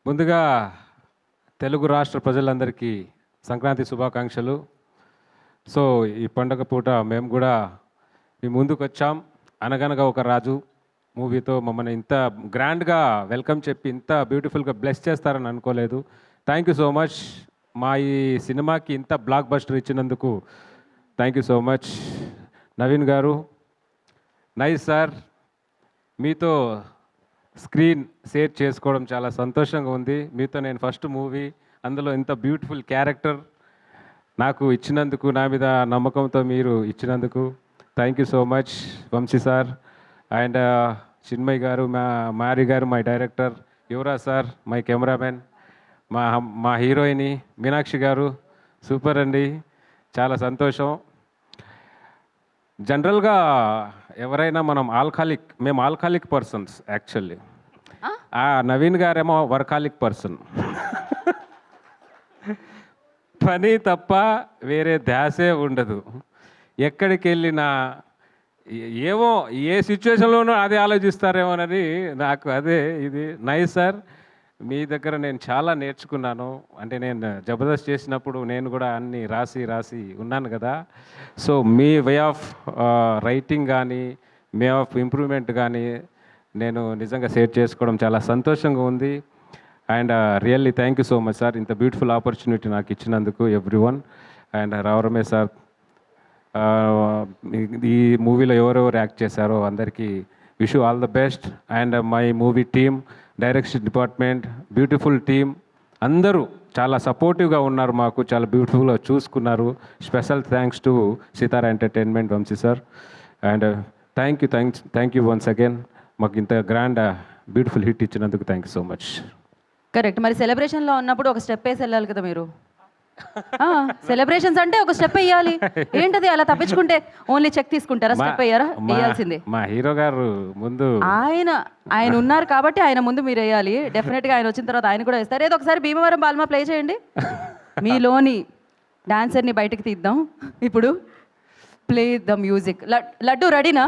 ముందుగా తెలుగు రాష్ట్ర ప్రజలందరికీ సంక్రాంతి శుభాకాంక్షలు. సో ఈ పండగ పూట మేము కూడా మీ ముందుకు వచ్చాం. అనగనగా ఒక రాజు మూవీతో మమ్మల్ని ఇంత గ్రాండ్గా వెల్కమ్ చెప్పి ఇంత బ్యూటిఫుల్గా బ్లెస్ చేస్తారని అనుకోలేదు. Thank you so much. మా ఈ సినిమాకి ఇంత బ్లాక్ బస్టర్ ఇచ్చినందుకు thank you so much. Naveen గారు, నైస్ సార్, మీతో స్క్రీన్ షేర్ చేసుకోవడం చాలా సంతోషంగా ఉంది. మీతో నేను ఫస్ట్ మూవీ, అందులో ఇంత బ్యూటిఫుల్ క్యారెక్టర్ నాకు ఇచ్చినందుకు, నా మీద నమ్మకంతో మీరు ఇచ్చినందుకు thank you so much. Vamsi sir and Chinmay గారు, మారి గారు my director, Yuvaraj sir my cameraman, మా హీరోయిని మీనాక్షి గారు సూపర్ అండి, చాలా సంతోషం. జనరల్గా ఎవరైనా మేము ఆల్కహాలిక్ పర్సన్స్ యాక్చువల్లీ. నవీన్ గారేమో వర్కాలిక్ పర్సన్. పని తప్ప వేరే ధ్యాసే ఉండదు. ఎక్కడికి వెళ్ళినా ఏమో ఏ సిచ్యువేషన్లోనూ అదే ఆలోచిస్తారేమోనని నాకు అదే ఇది. నైస్ సార్, మీ దగ్గర నేను చాలా నేర్చుకున్నాను. అంటే నేను జబర్దస్త్ చేసినప్పుడు నేను కూడా అన్నీ రాసి ఉన్నాను కదా. So me way of writing కానీ, వే ఆఫ్ ఇంప్రూవ్మెంట్ కానీ నేను నిజంగా షేర్ చేసుకోవడం చాలా సంతోషంగా ఉంది. And really thank you so much sir, ఇంత బ్యూటిఫుల్ ఆపర్చునిటీ నాకు ఇచ్చినందుకు ఎవ్రీ వన్. అండ్ రావరమే సార్, ఈ మూవీలో ఎవరెవరు యాక్ట్ చేశారో అందరికీ wish all the best. And my movie team, direction department, beautiful team అందరూ చాలా సపోర్టివ్గా ఉన్నారు, మాకు చాలా బ్యూటిఫుల్గా చూసుకున్నారు. Special thanks to Sithara entertainment, Vamsi sir. And thank you once again, మాకు ఇంత గ్రాండ్ బ్యూటిఫుల్ హిట్ ఇచ్చినందుకు thank you so much. Correct. మరి సెలబ్రేషన్లో ఉన్నప్పుడు ఒక స్టెప్ వేసి వెళ్ళాలి కదా మీరు. సెలబ్రేషన్స్ అంటే ఒక స్టెప్ వేయాలి. ఏంటది అలా తప్పించుకుంటే ఓన్లీ చెక్ తీసుకుంటారా? స్టెప్ వేయారా? వేయాల్సిందే. మా హీరో గారు ముందు ఆయన ఉన్నారు కాబట్టి ఆయన ముందు మీరు వేయాలి. డెఫినెట్గా ఆయన వచ్చిన తర్వాత ఆయన కూడా వేస్తారు. ఏదో ఒకసారి భీమవరం బాల్మా ప్లే చేయండి. మీలోని డాన్సర్ని బయటకు తీద్దాం. ఇప్పుడు ప్లే ద మ్యూజిక్. లడ్డు రెడీనా?